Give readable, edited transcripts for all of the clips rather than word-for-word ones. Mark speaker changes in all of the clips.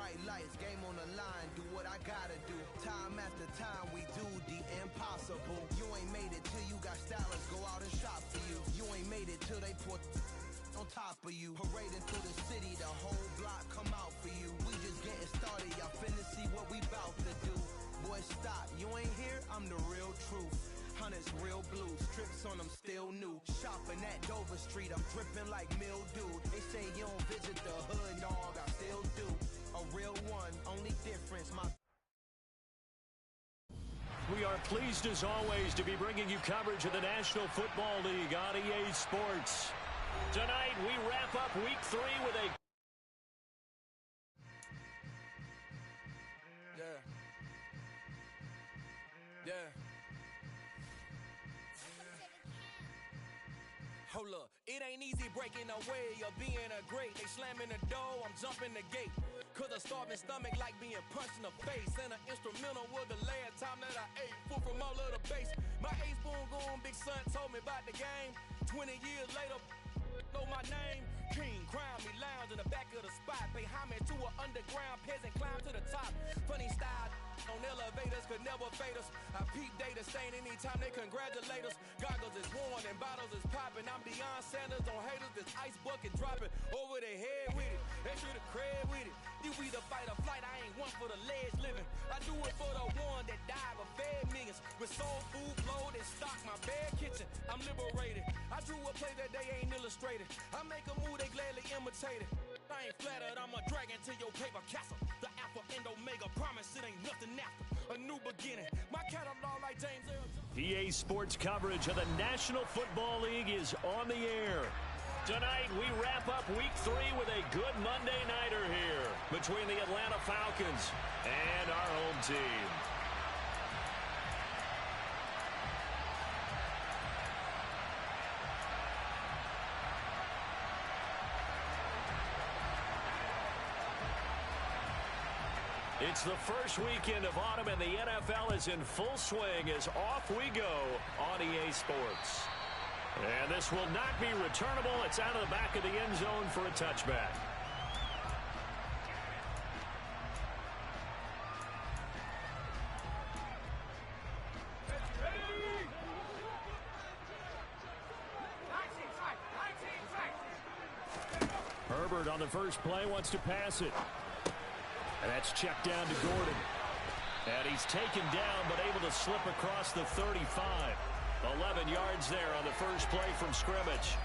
Speaker 1: bright lights, game on the line, do what I gotta do. Time after time, we do the impossible. You ain't made it till you got stylists go out and shop for you. You ain't made it till they put on top of you. Parading through the city, the whole block come out for you. We just getting started, y'all finna see what we bout to do. Boy, stop, you ain't here, I'm the real truth. Hunters real blue, strips on them still new. Shopping at Dover Street, I'm dripping like mildew. They say you don't visit the hood, dog, I still do. A real one, only difference, my...
Speaker 2: We are pleased as always to be bringing you coverage of the National Football League on EA Sports. Tonight we wrap up week 3 with a...
Speaker 3: Yeah. Hold up, it ain't easy breaking away or being a great. They slamming the door, I'm jumping the gate. Cause a starving stomach like being punched in the face. And an instrumental was the last time that I ate food from all of the base. My A-spoon going, big son told me about the game. 20 years later, know my name. King, crown me, lounge in the back of the spot. Pay homage to an underground peasant, climb to the top. Funny style on elevators could never fade us. I peep data stain anytime they congratulate us. Goggles is worn and bottles is popping. I'm Deion Sanders on haters, this ice bucket dropping over their head with it. They should have cred with it. You either fight or flight, I ain't one for the ledge living. I do it for the one that died but fed millions. With soul food, flowed and stock my bare kitchen. I'm liberated. I drew a play that they ain't illustrated. I make a move, they gladly imitate it. I ain't flattered, I'm a dragon to your paper castle. The Alpha and Omega, promise it ain't nothing after. A new beginning, my catalog like James Earl.
Speaker 2: EA Sports coverage of the National Football League is on the air. Tonight we wrap up week 3 with a good Monday nighter here between the Atlanta Falcons and our home team. It's the first weekend of autumn, and the NFL is in full swing as off we go on EA Sports. And this will not be returnable. It's out of the back of the end zone for a touchback. Herbert on the first play wants to pass it. And that's checked down to Gordon. And he's taken down but able to slip across the 35. 11 yards there on the first play from scrimmage.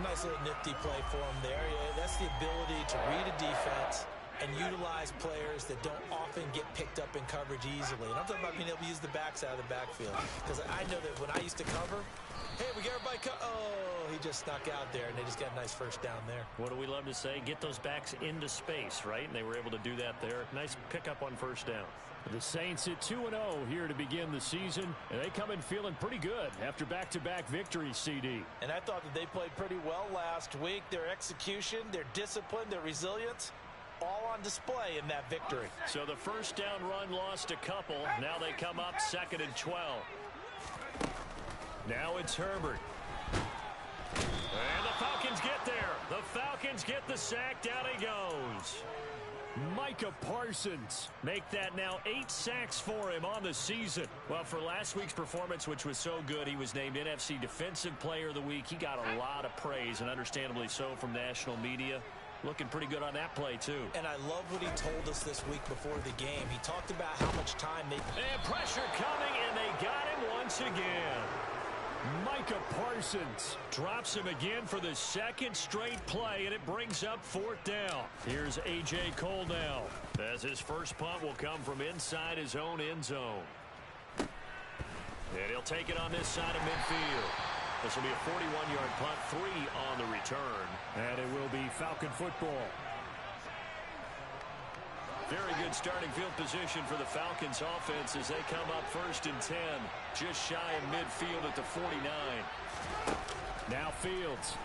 Speaker 4: Nice little nifty play for him there. Yeah, that's the ability to read a defense and utilize players that don't often get picked up in coverage easily. And I'm talking about being able to use the backs out of the backfield. Because I know that when I used to cover, hey, we get everybody oh, he just snuck out there, and they just got a nice first down there.
Speaker 2: What do we love to say? Get those backs into space, right? And they were able to do that there. Nice pickup on first down. The Saints at 2-0 here to begin the season, and they come in feeling pretty good after back-to-back victories, CD.
Speaker 4: And I thought that they played pretty well last week. Their execution, their discipline, their resilience, all on display in that victory.
Speaker 2: So the first down run lost a couple. Now they come up 2nd and 12. Now it's Herbert. And the Falcons get there. The Falcons get the sack. Down he goes. Micah Parsons make that now 8 sacks for him on the season. Well, for last week's performance, which was so good, he was named NFC Defensive Player of the Week. He got a lot of praise, and understandably so, from national media. Looking pretty good on that play, too.
Speaker 4: And I love what he told us this week before the game. He talked about how much time they...
Speaker 2: And pressure coming, and they got him once again. Micah Parsons drops him again for the 2nd straight play, and it brings up 4th down. Here's A.J. Cole now, as his first punt will come from inside his own end zone. And he'll take it on this side of midfield. This will be a 41-yard punt, 3 on the return. And it will be Falcon football. Very good starting field position for the Falcons offense as they come up 1st and 10. Just shy of midfield at the 49. Now Fields.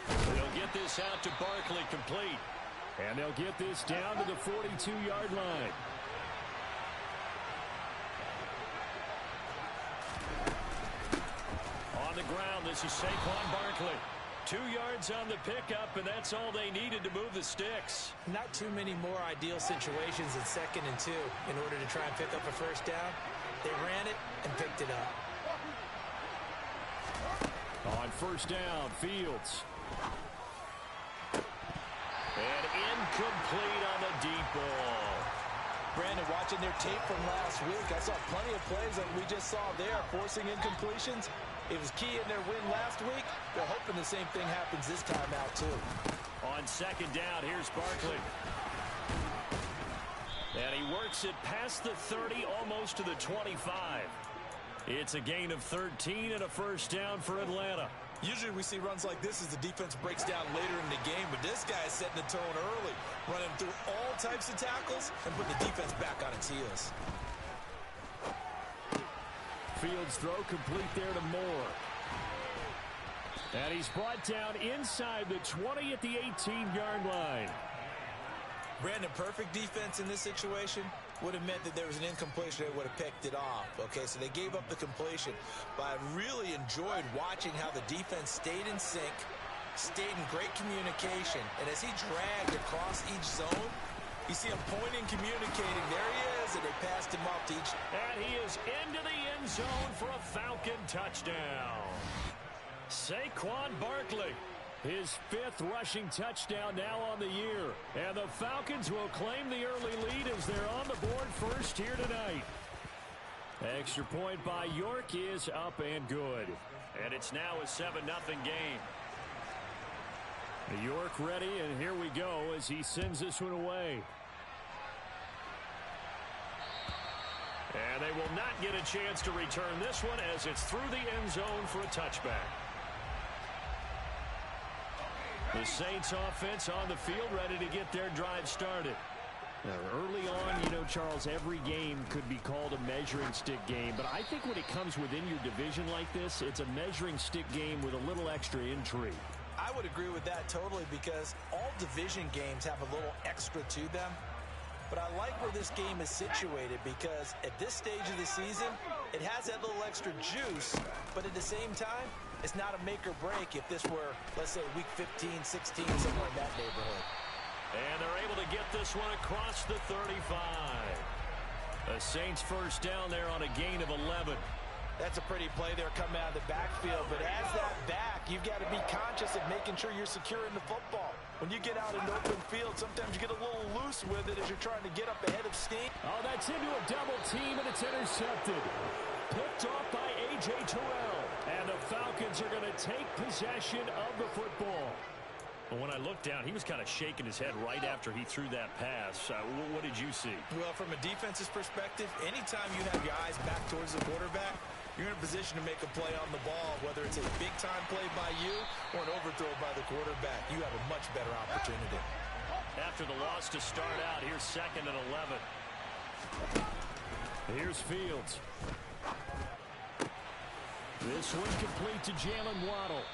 Speaker 2: They'll get this out to Barkley complete. And they'll get this down to the 42-yard line. On the ground, this is Saquon Barkley. 2 yards on the pickup, and that's all they needed to move the sticks.
Speaker 4: Not too many more ideal situations in 2nd and 2 in order to try and pick up a first down. They ran it and picked it up.
Speaker 2: On first down, Fields. And incomplete on the deep ball.
Speaker 4: Brandon, watching their tape from last week, I saw plenty of plays that we just saw there, forcing incompletions. It was key in their win last week. They're hoping the same thing happens this time out, too.
Speaker 2: On 2nd down, here's Barkley. And he works it past the 30, almost to the 25. It's a gain of 13 and a first down for Atlanta.
Speaker 4: Usually we see runs like this as the defense breaks down later in the game, but this guy is setting the tone early, running through all types of tackles and putting the defense back on its heels.
Speaker 2: Fields throw complete there to Moore. And he's brought down inside the 20 at the 18-yard line.
Speaker 4: Brandon, perfect defense in this situation would have meant that there was an incompletion. They would have picked it off. Okay, so they gave up the completion. But I really enjoyed watching how the defense stayed in sync, stayed in great communication. And as he dragged across each zone, you see him pointing, communicating. There he is, and they passed him off to each.
Speaker 2: And he is into the end zone for a Falcon touchdown. Saquon Barkley, his 5th rushing touchdown now on the year. And the Falcons will claim the early lead as they're on the board first here tonight. Extra point by York is up and good. And it's now a 7-0 game. York ready, and here we go as he sends this one away. And they will not get a chance to return this one as it's through the end zone for a touchback. The Saints offense on the field ready to get their drive started. Now, early on, you know, Charles, every game could be called a measuring stick game. But I think when it comes within your division like this, it's a measuring stick game with a little extra intrigue.
Speaker 4: I would agree with that totally because all division games have a little extra to them. But I like where this game is situated because at this stage of the season, it has that little extra juice. But at the same time, it's not a make or break if this were, let's say, week 15, 16, somewhere in that neighborhood.
Speaker 2: And they're able to get this one across the 35. The Saints first down there on a gain of 11.
Speaker 4: That's a pretty play there coming out of the backfield. But as that back, you've got to be conscious of making sure you're securing the football. When you get out in open field, sometimes you get a little loose with it as you're trying to get up ahead of steam.
Speaker 2: Oh, that's into a double team, and it's intercepted. Picked off by A.J. Terrell. And the Falcons are going to take possession of the football. Well, when I looked down, he was kind of shaking his head right after he threw that pass. What did you see?
Speaker 4: Well, from a defense's perspective, anytime you have your eyes back towards the quarterback, you're in a position to make a play on the ball, whether it's a big-time play by you or an overthrow by the quarterback. You have a much better opportunity.
Speaker 2: After the loss to start out, here's 2nd and 11. Here's Fields. This one complete to Jalen Waddle.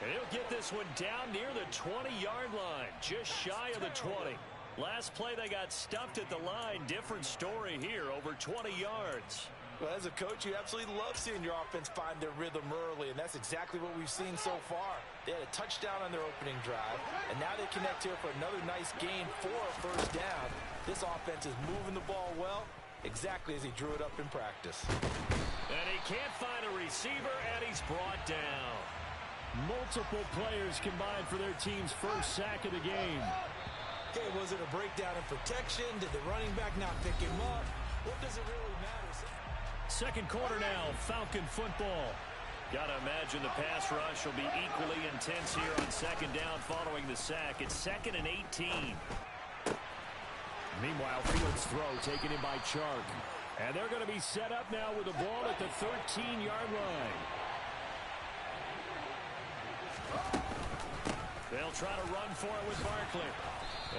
Speaker 2: And he'll get this one down near the 20-yard line, just shy of the 20. Last play, they got stuffed at the line. Different story here, over 20 yards.
Speaker 4: Well, as a coach, you absolutely love seeing your offense find their rhythm early, and that's exactly what we've seen so far. They had a touchdown on their opening drive, and now they connect here for another nice gain for a first down. This offense is moving the ball well, exactly as he drew it up in practice.
Speaker 2: And he can't find a receiver, and he's brought down. Multiple players combined for their team's first sack of the game.
Speaker 4: Okay, was it a breakdown in protection? Did the running back not pick him up? What does it really matter?
Speaker 2: Second quarter now, Falcon football. Gotta imagine the pass rush will be equally intense here on 2nd down following the sack. It's 2nd and 18. Meanwhile, Fields' throw taken in by Chark. And they're going to be set up now with the ball at the 13-yard line. They'll try to run for it with Barkley.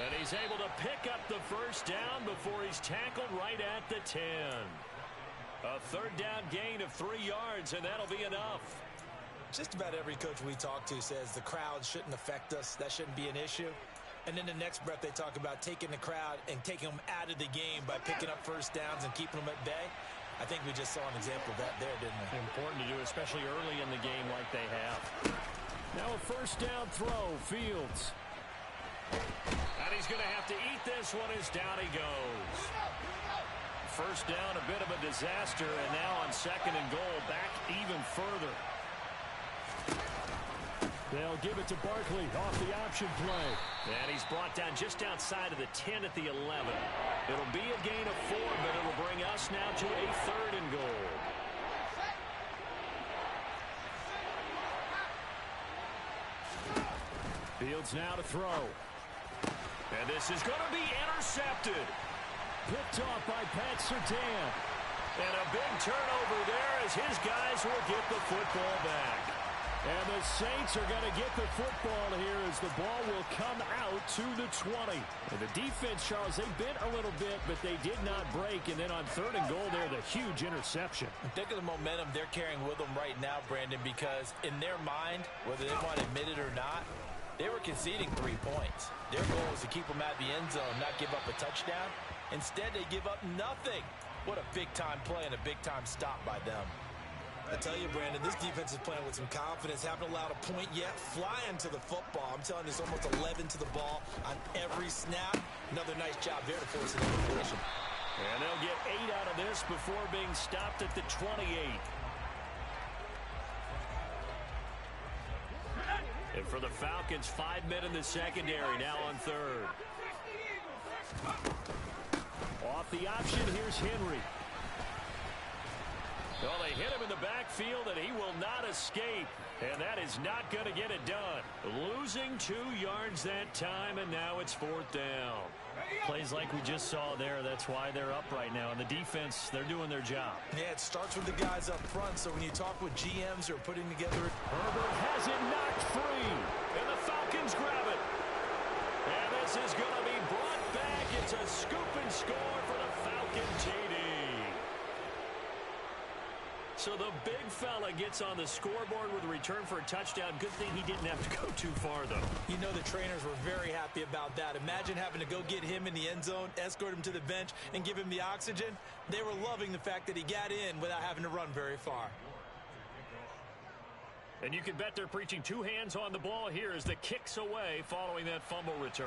Speaker 2: And he's able to pick up the first down before he's tackled right at the 10. A 3rd down gain of 3 yards, and that'll be enough.
Speaker 4: Just about every coach we talk to says the crowd shouldn't affect us. That shouldn't be an issue. And then the next breath they talk about taking the crowd and taking them out of the game by picking up first downs and keeping them at bay. I think we just saw an example of that there, didn't we?
Speaker 2: Important to do, especially early in the game like they have. Now a first down throw, Fields. And he's going to have to eat this one as down he goes. First down, a bit of a disaster, and now on second and goal, back even further. They'll give it to Barkley off the option play. And he's brought down just outside of the 10 at the 11. It'll be a gain of 4, but it'll bring us now to a third and goal. Fields now to throw. And this is going to be intercepted. Picked off by Pat Surtain. And a big turnover there as his guys will get the football back. And the Saints are going to get the football here as the ball will come out to the 20. And the defense, Charles, they bent a little bit, but they did not break. And then on third and goal there, the huge interception.
Speaker 4: Think of the momentum they're carrying with them right now, Brandon, because in their mind, whether they want to admit it or not, they were conceding 3 points. Their goal was to keep them out of the end zone, not give up a touchdown. Instead, they give up nothing. What a big-time play and a big-time stop by them. I tell you, Brandon, this defense is playing with some confidence. Haven't allowed a point yet. Flying to the football. I'm telling you, it's almost 11 to the ball on every snap. Another nice job there to force an incompletion.
Speaker 2: And they'll get 8 out of this before being stopped at the 28. And for the Falcons, 5 men in the secondary, now on third. Off the option, here's Henry. Well, they hit him in the backfield, and he will not escape. And that is not going to get it done. Losing 2 yards that time, and now it's fourth down. Plays like we just saw there. That's why they're up right now. And the defense, they're doing their job.
Speaker 4: Yeah, it starts with the guys up front. So when you talk with GMs who are putting together...
Speaker 2: Herbert has it knocked free. And the Falcons grab it. And this is going to be brought back. It's a scoop and score for the Falcon TD. So the big fella gets on the scoreboard with a return for a touchdown. Good thing he didn't have to go too far, though.
Speaker 4: You know the trainers were very happy about that. Imagine having to go get him in the end zone, escort him to the bench, and give him the oxygen. They were loving the fact that he got in without having to run very far.
Speaker 2: And you can bet they're preaching 2 hands on the ball here as the kick's away following that fumble return.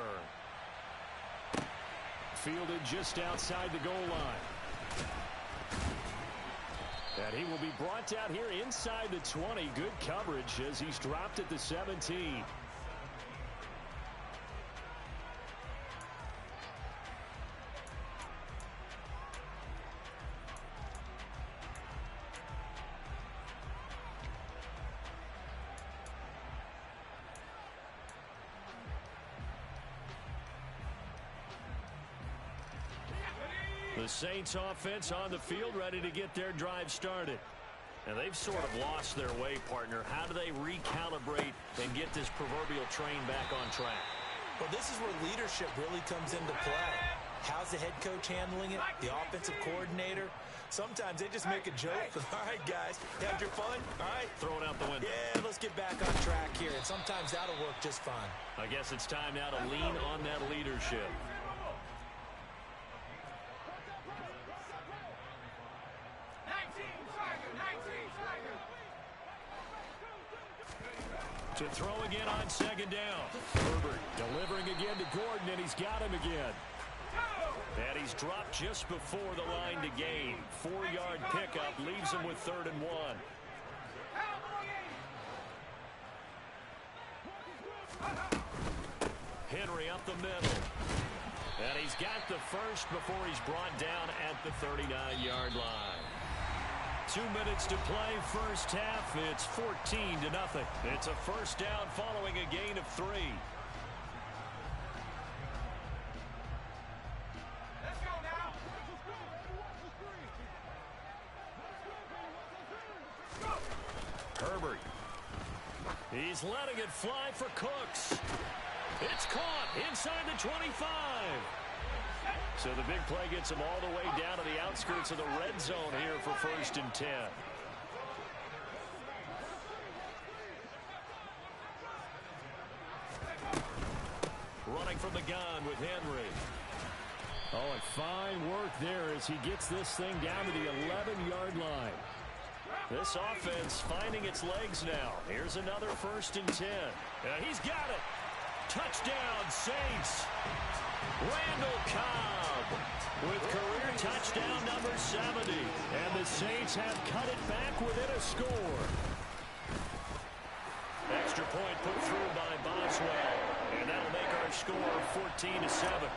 Speaker 2: Fielded just outside the goal line. And he will be brought down here inside the 20. Good coverage as he's dropped at the 17. The Saints offense on the field ready to get their drive started. And they've sort of lost their way, partner. How do they recalibrate and get this proverbial train back on track?
Speaker 4: Well, this is where leadership really comes into play. How's the head coach handling it? The offensive coordinator? Sometimes they just make a joke. All right, guys, had your fun? All right.
Speaker 2: Throw it out the window.
Speaker 4: Yeah, let's get back on track here. And sometimes that'll work just fine.
Speaker 2: I guess it's time now to lean on that leadership. To throw again on second down. Herbert delivering again to Gordon, and he's got him again. And he's dropped just before the line to gain. 4-yard pickup leaves him with 3rd and 1. Henry up the middle. And he's got the first before he's brought down at the 39-yard line. 2 minutes to play, first half. It's 14-0. It's a first down following a gain of 3.
Speaker 3: Let's go now.
Speaker 2: Herbert. He's letting it fly for Cooks. It's caught inside the 25. So the big play gets him all the way down to the outskirts of the red zone here for 1st and 10. Running from the gun with Henry. Oh, and fine work there as he gets this thing down to the 11-yard line. This offense finding its legs now. Here's another 1st and 10. He's got it. Touchdown, Saints. Randall Cobb with career touchdown number 70. And the Saints have cut it back within a score. Extra point put through by Boswell. And that'll make our score 14-7.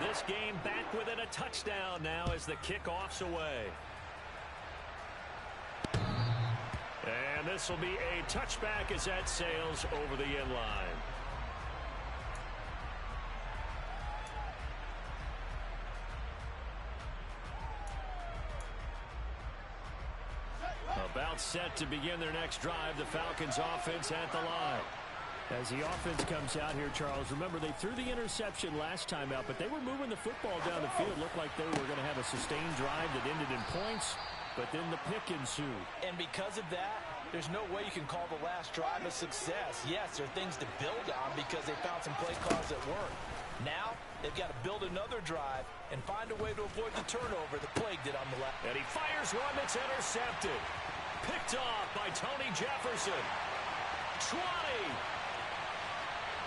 Speaker 2: This game back within a touchdown now as the kickoff's away. And this will be a touchback as that sails over the end line. About set to begin their next drive, the Falcons offense at the line. As the offense comes out here, Charles, remember they threw the interception last time out, but they were moving the football down the field. Looked like they were going to have a sustained drive that ended in points, but then the pick ensued.
Speaker 4: And because of that, there's no way you can call the last drive a success. Yes, there are things to build on because they found some play calls that worked. Now, they've got to build another drive and find a way to avoid the turnover the plague did on the left.
Speaker 2: And he fires one that's intercepted. Picked off by Tony Jefferson. 20.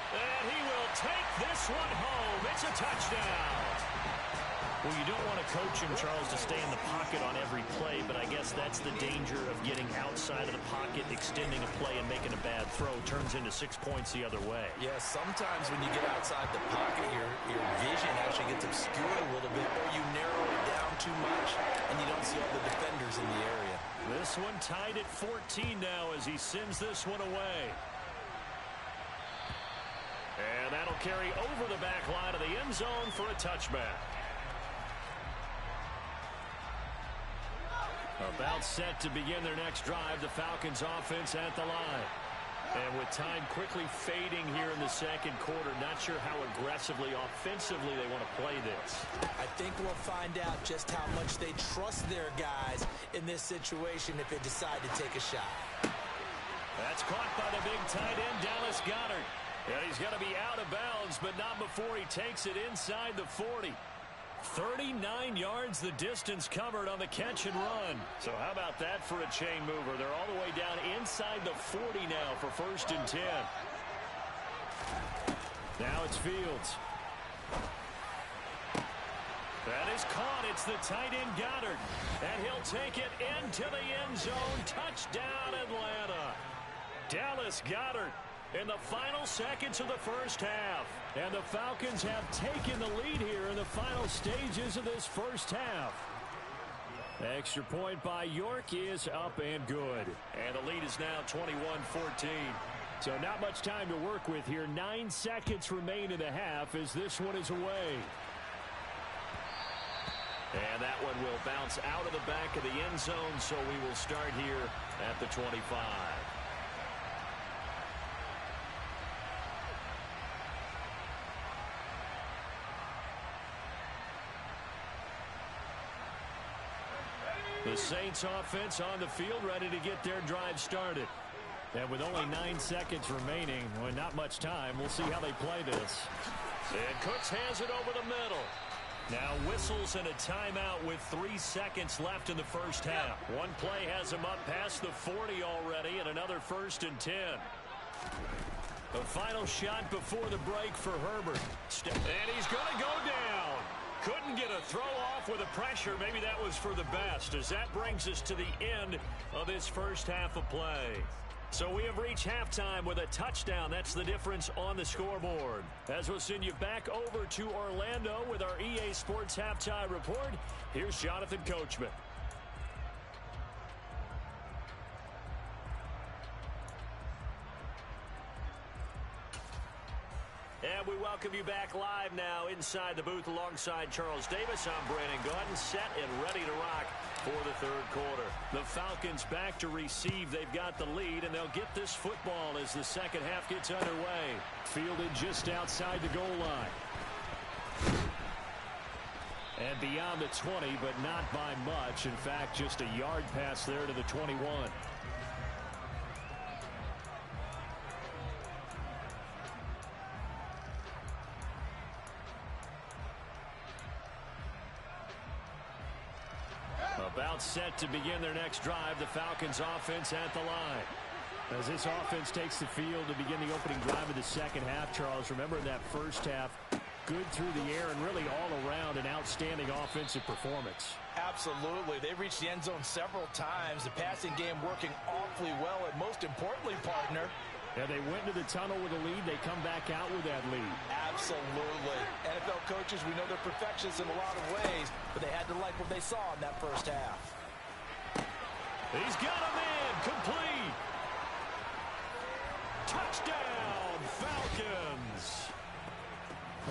Speaker 2: And he will take this one home. It's a touchdown. Well, you don't want to coach him, Charles, to stay in the pocket on every play, but I guess that's the danger of getting outside of the pocket, extending a play, and making a bad throw. Turns into 6 points the other way.
Speaker 4: Yeah, sometimes when you get outside the pocket, your vision actually gets obscured a little bit, or you narrow it down too much, and you don't see all the defenders in the area.
Speaker 2: This one tied at 14 now as he sends this one away. And that'll carry over the back line of the end zone for a touchback. About set to begin their next drive, the Falcons offense at the line. And with time quickly fading here in the second quarter, not sure how aggressively, offensively they want to play this.
Speaker 4: I think we'll find out just how much they trust their guys in this situation if they decide to take a shot.
Speaker 2: That's caught by the big tight end, Dallas Goedert. And he's going to be out of bounds, but not before he takes it inside the 40. 39 yards the distance covered on the catch and run. So how about that for a chain mover? They're all the way down inside the 40 now for 1st and 10. Now it's Fields. That is caught. It's the tight end Goddard. And he'll take it into the end zone. Touchdown Atlanta. Dallas Goedert in the final seconds of the first half. And the Falcons have taken the lead here in the final stages of this first half. Extra point by York is up and good. And the lead is now 21-14. So not much time to work with here. 9 seconds remain in the half as this one is away. And that one will bounce out of the back of the end zone, so we will start here at the 25. The Saints offense on the field ready to get their drive started. And with only 9 seconds remaining, well, not much time, we'll see how they play this. And Cooks has it over the middle. Now whistles and a timeout with 3 seconds left in the first half. One play has him up past the 40 already, and another 1st and 10. The final shot before the break for Herbert. And he's going to go down. Couldn't get a throw off with the pressure. Maybe that was for the best, as that brings us to the end of this first half of play. So we have reached halftime with a touchdown. That's the difference on the scoreboard. As we'll send you back over to Orlando with our EA Sports Halftime Report, here's Jonathan Coachman. And we welcome you back live now inside the booth alongside Charles Davis. I'm Brandon Gaudin, set and ready to rock for the third quarter. The Falcons back to receive. They've got the lead, and they'll get this football as the second half gets underway. Fielded just outside the goal line. And beyond the 20, but not by much. In fact, just a yard pass there to the 21. About set to begin their next drive, the Falcons offense at the line. As this offense takes the field to begin the opening drive of the second half, Charles, remember in that first half, good through the air and really all around an outstanding offensive performance.
Speaker 4: Absolutely. They reached the end zone several times. The passing game working awfully well, and most importantly, partner,
Speaker 2: yeah, they went into the tunnel with a lead. They come back out with that lead.
Speaker 4: Absolutely. NFL coaches, we know they're perfectionists in a lot of ways, but they had to like what they saw in that first half.
Speaker 2: He's got him in. Complete. Touchdown, Falcons.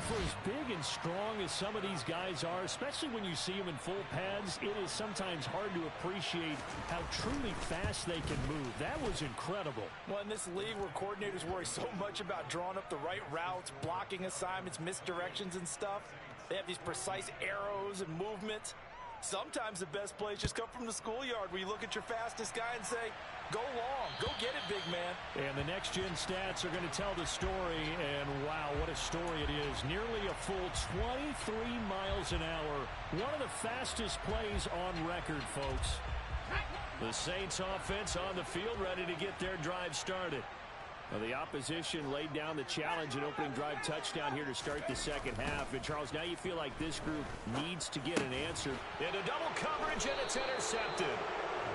Speaker 2: For as big and strong as some of these guys are, especially when you see them in full pads, it is sometimes hard to appreciate how truly fast they can move. That was incredible.
Speaker 4: Well, in this league where coordinators worry so much about drawing up the right routes, blocking assignments, misdirections and stuff, they have these precise arrows and movements. Sometimes the best plays just come from the schoolyard where you look at your fastest guy and say, go long, go get it, big man.
Speaker 2: And the next-gen stats are going to tell the story, and wow, what a story it is. Nearly a full 23 miles an hour. One of the fastest plays on record, folks. The Saints offense on the field ready to get their drive started. Well, the opposition laid down the challenge and opening drive touchdown here to start the second half. And, Charles, now you feel like this group needs to get an answer.
Speaker 3: Into double coverage, and it's intercepted.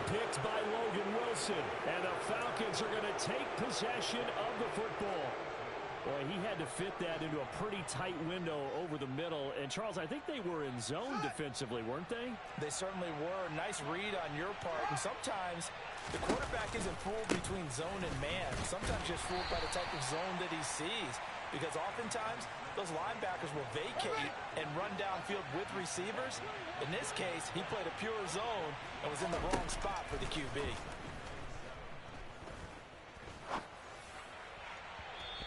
Speaker 2: Picked by Logan Wilson. And the Falcons are going to take possession of the football. Boy, he had to fit that into a pretty tight window over the middle. And, Charles, I think they were in zone defensively, weren't they?
Speaker 4: They certainly were. Nice read on your part. And sometimes the quarterback isn't fooled between zone and man. Sometimes just fooled by the type of zone that he sees. Because oftentimes, those linebackers will vacate and run downfield with receivers. In this case, he played a pure zone and was in the wrong spot for the QB.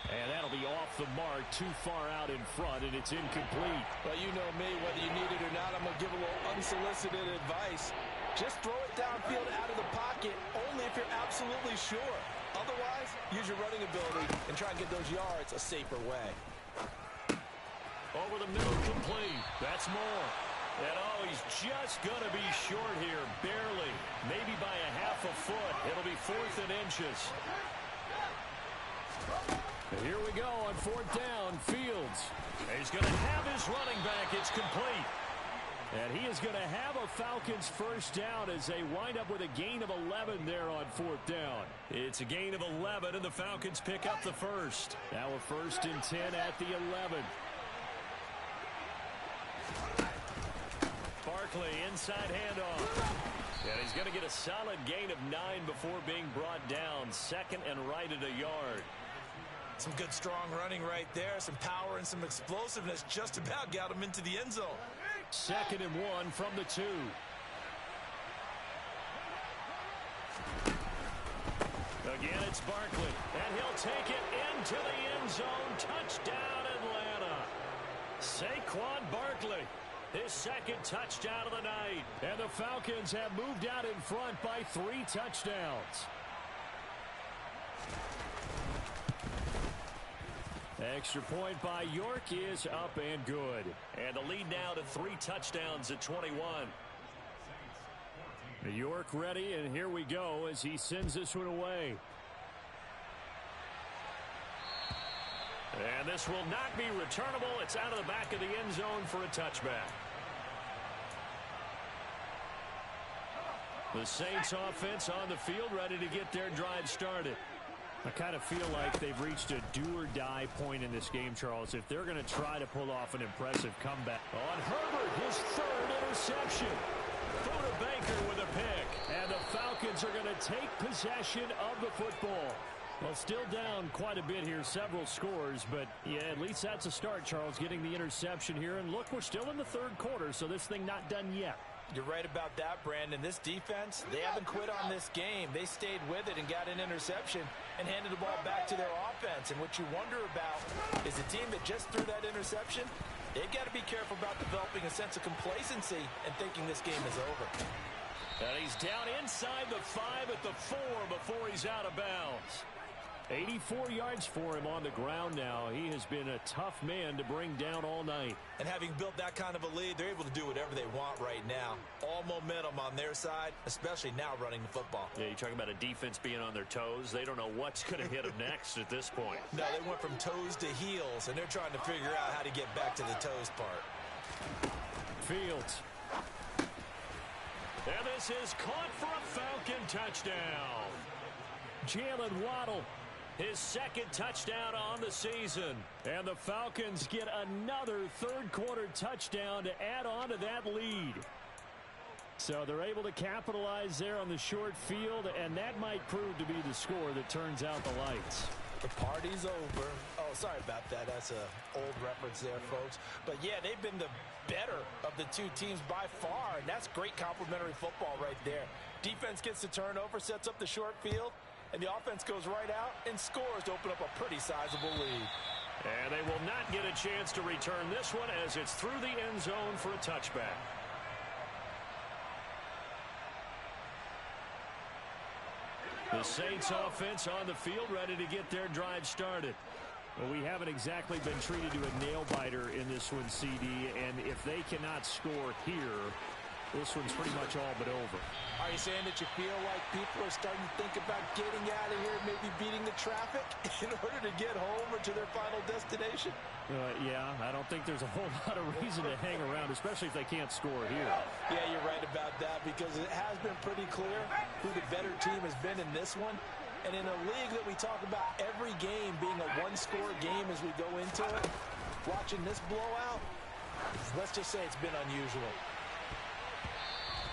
Speaker 2: And that'll be off the mark, too far out in front, and it's incomplete.
Speaker 4: Well, you know me, whether you need it or not, I'm going to give a little unsolicited advice. Just throw it downfield out of the pocket, only if you're absolutely sure. Otherwise, use your running ability and try and get those yards a safer way.
Speaker 2: Over the middle, complete. That's more. And, oh, he's just going to be short here, barely. Maybe by a half a foot. It'll be 4th and inches. And here we go on 4th down, Fields. He's going to have his running back. It's complete. And he is going to have a Falcons first down as they wind up with a gain of 11 there on 4th down. It's a gain of 11, and the Falcons pick up the first. Now a 1st and 10 at the 11. Barkley, inside handoff. And he's going to get a solid gain of 9 before being brought down. 2nd and right at a yard.
Speaker 4: Some good, strong running right there. Some power and some explosiveness just about got him into the end zone.
Speaker 2: 2nd and 1 from the 2. Again, it's Barkley. And he'll take it into the end zone. Touchdown, Atlanta. Saquon Barkley. His 2nd touchdown of the night. And the Falcons have moved out in front by 3 touchdowns. Extra point by York is up and good. And the lead now to 3 touchdowns at 21. York ready, and here we go as he sends this one away. And this will not be returnable. It's out of the back of the end zone for a touchback. The Saints offense on the field ready to get their drive started. I kind of feel like they've reached a do-or-die point in this game, Charles, if they're going to try to pull off an impressive comeback. On Herbert, his 3rd interception. Buda Baker with a pick. And the Falcons are going to take possession of the football. Well, still down quite a bit here, several scores, but yeah, at least that's a start, Charles, getting the interception here. And look, we're still in the 3rd quarter, so this thing not done yet.
Speaker 4: You're right about that, Brandon. This defense, they haven't quit on this game. They stayed with it and got an interception and handed the ball back to their offense. And what you wonder about is the team that just threw that interception, they've got to be careful about developing a sense of complacency and thinking this game is over.
Speaker 2: And he's down inside the 5 at the 4 before he's out of bounds. 84 yards for him on the ground now. He has been a tough man to bring down all night.
Speaker 4: And having built that kind of a lead, they're able to do whatever they want right now. All momentum on their side, especially now running the football.
Speaker 2: Yeah, you talk about a defense being on their toes. They don't know what's going to hit them next at this point.
Speaker 4: No, they went from toes to heels, and they're trying to figure out how to get back to the toes part.
Speaker 2: Fields. And this is caught for a Falcon touchdown. Jalen Waddle, his second touchdown on the season. And the Falcons get another third-quarter touchdown to add on to that lead. So they're able to capitalize there on the short field, and that might prove to be the score that turns out the lights.
Speaker 4: The party's over. Oh, sorry about that. That's an old reference there, folks. But, yeah, they've been the better of the two teams by far, and that's great complementary football right there. Defense gets the turnover, sets up the short field, and the offense goes right out and scores to open up a pretty sizable lead.
Speaker 2: And they will not get a chance to return this one as it's through the end zone for a touchback. The Saints offense on the field ready to get their drive started. Well, we haven't exactly been treated to a nail-biter in this one, CD, and if they cannot score here, this one's pretty much all but over.
Speaker 4: Are you saying that you feel like people are starting to think about getting out of here, maybe beating the traffic in order to get home or to their final destination?
Speaker 2: Yeah, I don't think there's a whole lot of reason to hang around, especially if they can't score here.
Speaker 4: Yeah, you're right about that because it has been pretty clear who the better team has been in this one. And in a league that we talk about every game being a one-score game as we go into it, watching this blowout, let's just say it's been unusual.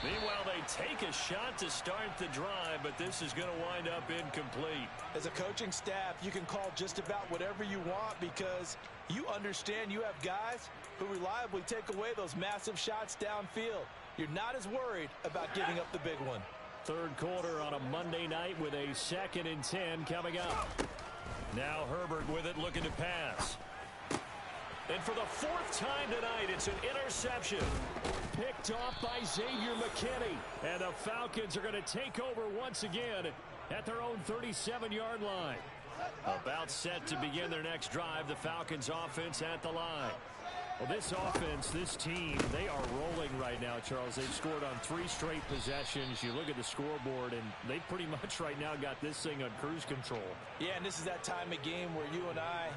Speaker 2: Meanwhile, they take a shot to start the drive, but this is going to wind up incomplete.
Speaker 4: As a coaching staff, you can call just about whatever you want because you understand you have guys who reliably take away those massive shots downfield. You're not as worried about giving up the big one.
Speaker 2: Third quarter on a Monday night with a 2nd and 10 coming up. Now Herbert with it looking to pass. And for the 4th time tonight, it's an interception. Picked off by Xavier McKinney. And the Falcons are going to take over once again at their own 37-yard line. About set to begin their next drive, the Falcons offense at the line. Well, this offense, this team, they are rolling right now, Charles. They've scored on 3 straight possessions. You look at the scoreboard, and they pretty much right now got this thing on cruise control.
Speaker 4: Yeah, and this is that time of game where you and I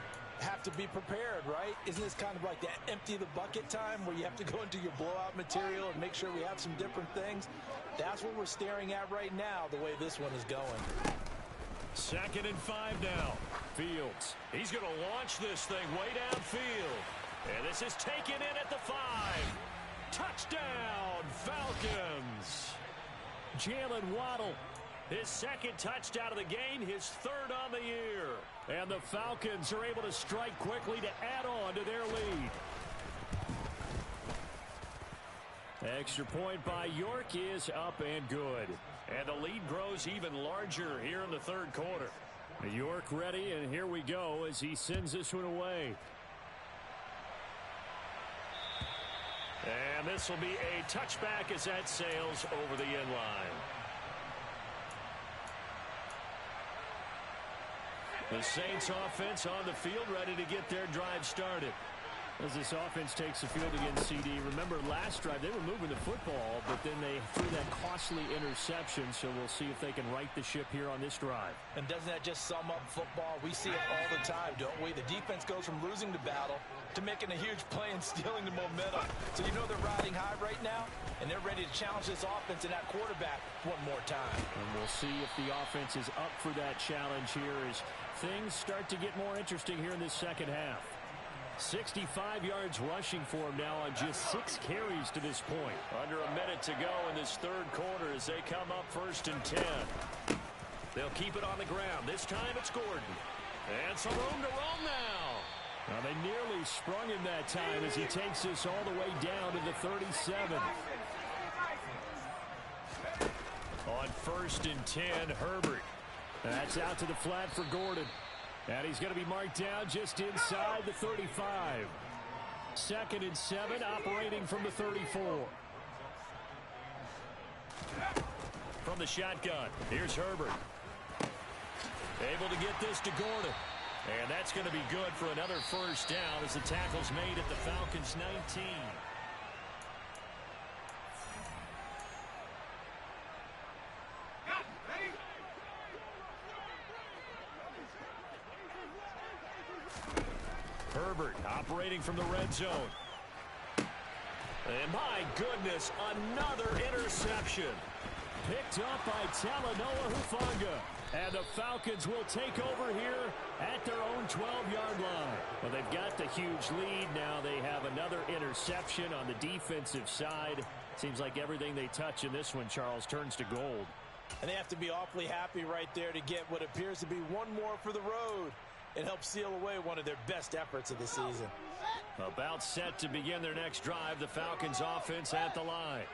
Speaker 4: have to be prepared, right? Isn't this kind of like that empty the bucket time where you have to go into your blowout material and make sure we have some different things? That's what we're staring at right now, the way this one is going.
Speaker 2: 2nd and 5 now. Fields. He's going to launch this thing way downfield. And this is taken in at the 5. Touchdown, Falcons. Jalen Waddle, his 2nd touchdown of the game, his 3rd on the year. And the Falcons are able to strike quickly to add on to their lead. Extra point by York is up and good. And the lead grows even larger here in the 3rd quarter. York ready, and here we go as he sends this one away. And this will be a touchback as that sails over the end line. The Saints offense on the field ready to get their drive started. As this offense takes the field against CD, remember last drive they were moving the football, but then they threw that costly interception, so we'll see if they can right the ship here on this drive.
Speaker 4: And doesn't that just sum up football? We see it all the time, don't we? The defense goes from losing the battle to making a huge play and stealing the momentum. So you know they're riding high right now, and they're ready to challenge this offense and that quarterback one more time.
Speaker 2: And we'll see if the offense is up for that challenge here as things start to get more interesting here in this 2nd half. 65 yards rushing for him now on just 6 carries to this point. Under a minute to go in this 3rd quarter as they come up 1st and 10. They'll keep it on the ground. This time it's Gordon. And some room to roam now. Now they nearly sprung him that time as he takes this all the way down to the 37. On 1st and 10, Herbert. That's out to the flat for Gordon. And he's going to be marked down just inside the 35. 2nd and 7, operating from the 34. From the shotgun, here's Herbert. Able to get this to Gordon. And that's going to be good for another first down as the tackle's made at the Falcons' 19. Herbert operating from the red zone. And my goodness, another interception. Picked up by Talanoa Hufanga. And the Falcons will take over here at their own 12-yard line. Well, they've got the huge lead. Now they have another interception on the defensive side. Seems like everything they touch in this one, Charles, turns to gold.
Speaker 4: And they have to be awfully happy right there to get what appears to be one more for the road. It helps seal away one of their best efforts of the season.
Speaker 2: About set to begin their next drive, the Falcons offense at the line.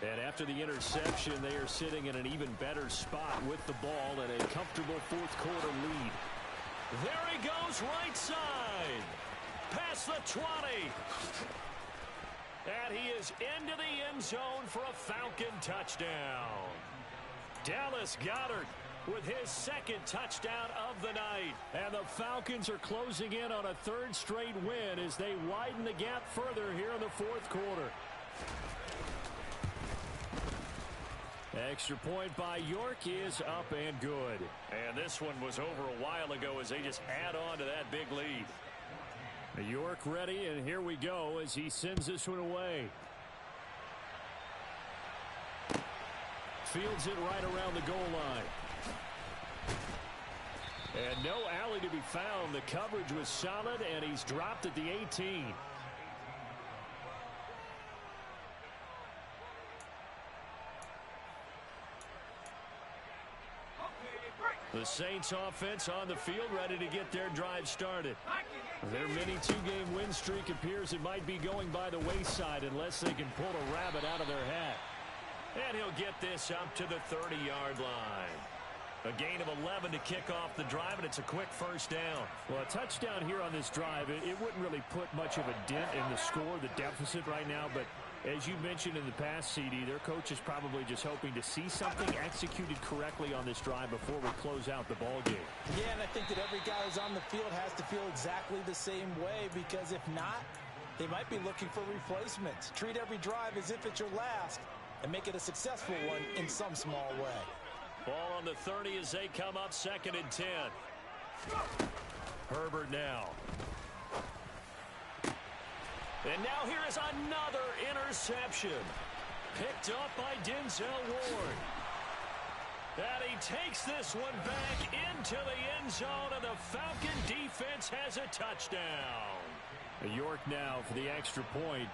Speaker 2: And after the interception, they are sitting in an even better spot with the ball and a comfortable fourth quarter lead. There he goes, right side. Past the 20. And he is into the end zone for a Falcon touchdown. Dallas Goedert with his second touchdown of the night. And the Falcons are closing in on a third straight win as they widen the gap further here in the fourth quarter. Extra point by York is up and good. And this one was over a while ago as they just add on to that big lead. York ready, and here we go as he sends this one away. Fields it right around the goal line. And no alley to be found. The coverage was solid, and he's dropped at the 18. The Saints offense on the field, ready to get their drive started. Their mini two-game win streak appears it might be going by the wayside unless they can pull a rabbit out of their hat. And he'll get this up to the 30-yard line. A gain of 11 to kick off the drive, and it's a quick first down. Well, a touchdown here on this drive, it wouldn't really put much of a dent in the score, the deficit right now, but as you mentioned in the past, CD, their coach is probably just hoping to see something executed correctly on this drive before we close out the ball game.
Speaker 4: Yeah, and I think that every guy who's on the field has to feel exactly the same way, because if not, they might be looking for replacements. Treat every drive as if it's your last and make it a successful one in some small way.
Speaker 2: Ball on the 30 as they come up, 2nd and 10. Herbert now. And now here is another interception. Picked up by Denzel Ward. And he takes this one back into the end zone, and the Falcon defense has a touchdown. York now for the extra point.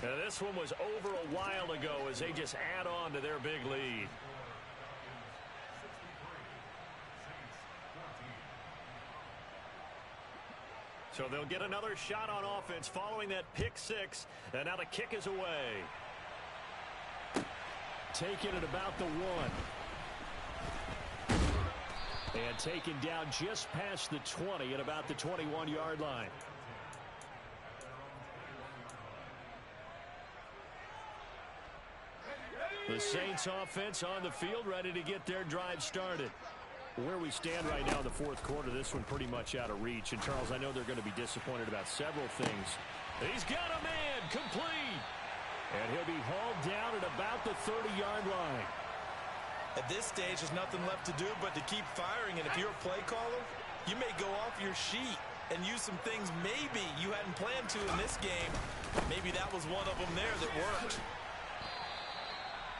Speaker 2: Now this one was over a while ago as they just add on to their big lead. So they'll get another shot on offense following that pick six. And now the kick is away. Taken at about the 1. And taken down just past the 20 at about the 21-yard line. The Saints offense on the field, ready to get their drive started. Where we stand right now in the fourth quarter, this one pretty much out of reach. And, Charles, I know they're going to be disappointed about several things. He's got a man, complete. And he'll be hauled down at about the 30-yard line.
Speaker 4: At this stage, there's nothing left to do but to keep firing. And if you're a play caller, you may go off your sheet and use some things maybe you hadn't planned to in this game. Maybe that was one of them there that worked.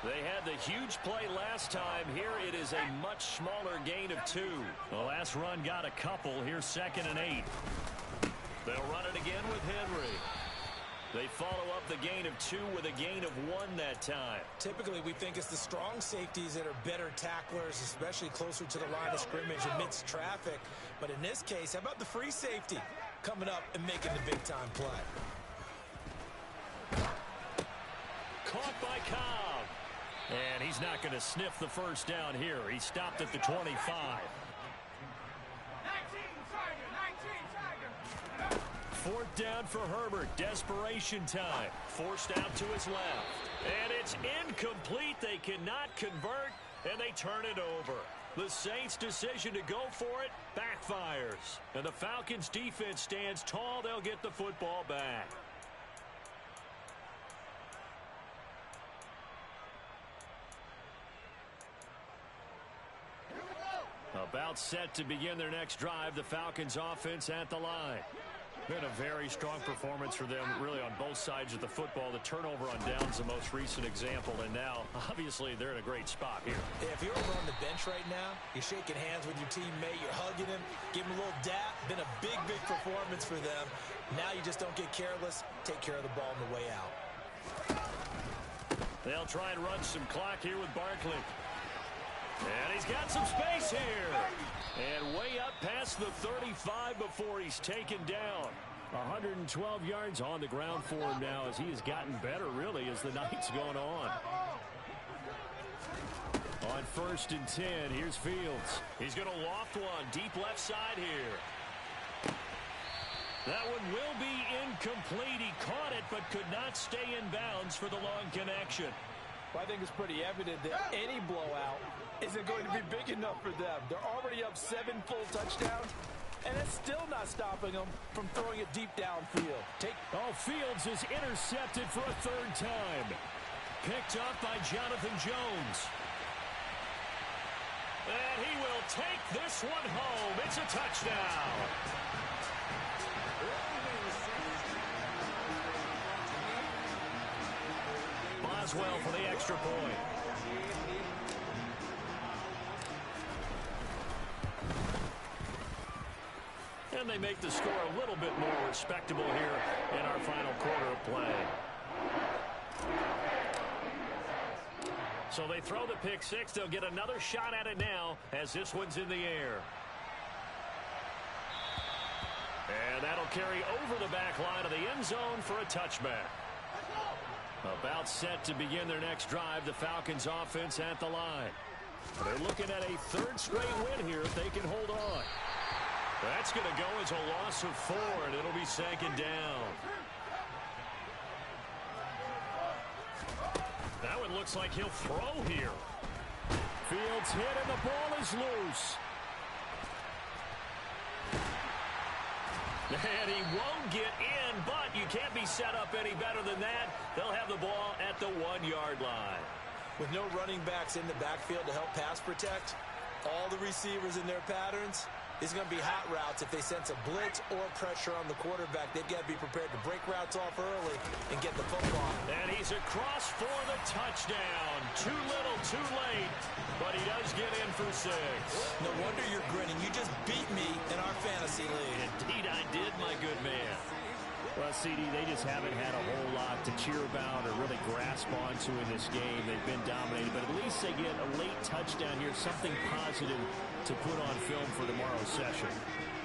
Speaker 2: They had the huge play last time. Here it is a much smaller gain of 2. The last run got a couple. Here's 2nd and 8. They'll run it again with Henry. They follow up the gain of 2 with a gain of 1 that time.
Speaker 4: Typically, we think it's the strong safeties that are better tacklers, especially closer to the line of scrimmage amidst traffic. But in this case, how about the free safety coming up and making the big-time play?
Speaker 2: Caught by Cobb. And he's not going to sniff the first down here. He stopped at the 25.
Speaker 3: 19 Tiger.
Speaker 2: 4th down for Herbert. Desperation time. Forced out to his left. And it's incomplete. They cannot convert. and they turn it over. The Saints' decision to go for it backfires. And the Falcons' defense stands tall. They'll get the football back. About set to begin their next drive. The Falcons offense at the line. Been a very strong performance for them, really, on both sides of the football. The turnover on downs, the most recent example, and now, obviously, they're in a great spot here.
Speaker 4: Yeah, if you're over on the bench right now, you're shaking hands with your teammate, you're hugging him, give him a little dap. Been a big, big performance for them. Now you just don't get careless. Take care of the ball on the way out.
Speaker 2: They'll try and run some clock here with Barkley. And he's got some space here. And way up past the 35 before he's taken down. 112 yards on the ground for him now as he has gotten better, really, as the night's gone on. On 1st and 10, here's Fields. He's going to loft one deep left side here. That one will be incomplete. He caught it but could not stay in bounds for the long connection.
Speaker 5: Well, I think it's pretty evident that any blowout isn't going to be big enough for them. They're already up 7 full touchdowns, and it's still not stopping them from throwing it deep downfield.
Speaker 2: Fields is intercepted for a 3rd time. Picked up by Jonathan Jones. And he will take this one home. It's a touchdown. Boswell for the extra point. And they make the score a little bit more respectable here in our final quarter of play. So they throw the pick six. They'll get another shot at it now as this one's in the air. And that'll carry over the back line of the end zone for a touchback. About set to begin their next drive, the Falcons offense at the line. They're looking at a 3rd straight win here if they can hold on. That's going to go as a loss of 4, and it'll be 2nd down. That one looks like he'll throw here. Fields hit, and the ball is loose. And he won't get in, but you can't be set up any better than that. They'll have the ball at the 1-yard line.
Speaker 4: With no running backs in the backfield to help pass protect, all the receivers in their patterns, it's going to be hot routes. If they sense a blitz or pressure on the quarterback, they've got to be prepared to break routes off early and get the football.
Speaker 2: And he's across for the touchdown. Too little, too late, but he does get in for 6.
Speaker 4: No wonder you're grinning. You just beat me in our fantasy league.
Speaker 2: Indeed I did, my good man. Well, CD, they just haven't had a whole lot to cheer about or really grasp onto in this game. They've been dominated, but at least they get a late touchdown here, something positive to put on film for tomorrow's session.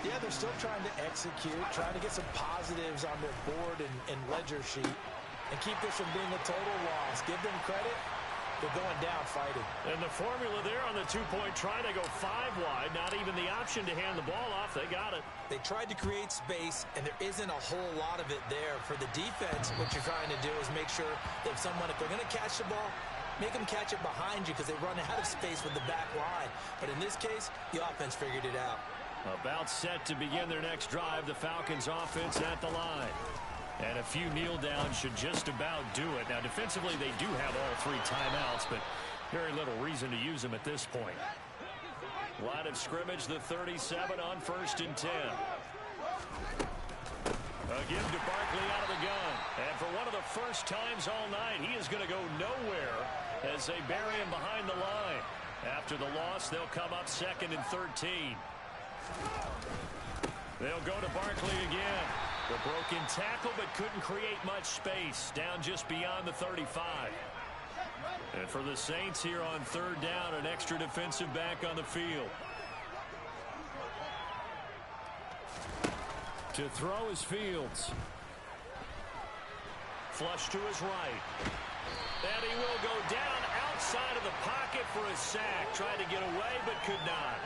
Speaker 4: Yeah, they're still trying to execute, trying to get some positives on their board and ledger sheet and keep this from being a total loss. Give them credit. They're going down fighting.
Speaker 2: And the formula there on the 2-point try, they go 5 wide. Not even the option to hand the ball off. They got it.
Speaker 4: They tried to create space, and there isn't a whole lot of it there. For the defense, what you're trying to do is make sure that if they're going to catch the ball, make them catch it behind you because they run out of space with the back line. But in this case, the offense figured it out.
Speaker 2: About set to begin their next drive, the Falcons offense at the line. And a few kneel downs should just about do it. Now, defensively, they do have all 3 timeouts, but very little reason to use them at this point. Line of scrimmage, the 37 on 1st and 10. Again to Barkley out of the gun. And for one of the first times all night, he is going to go nowhere as they bury him behind the line. After the loss, they'll come up 2nd and 13. They'll go to Barkley again. The broken tackle, but couldn't create much space. Down just beyond the 35. And for the Saints here on 3rd down, an extra defensive back on the field. To throw is Fields. Flush to his right. And he will go down outside of the pocket for a sack. Tried to get away, but could not.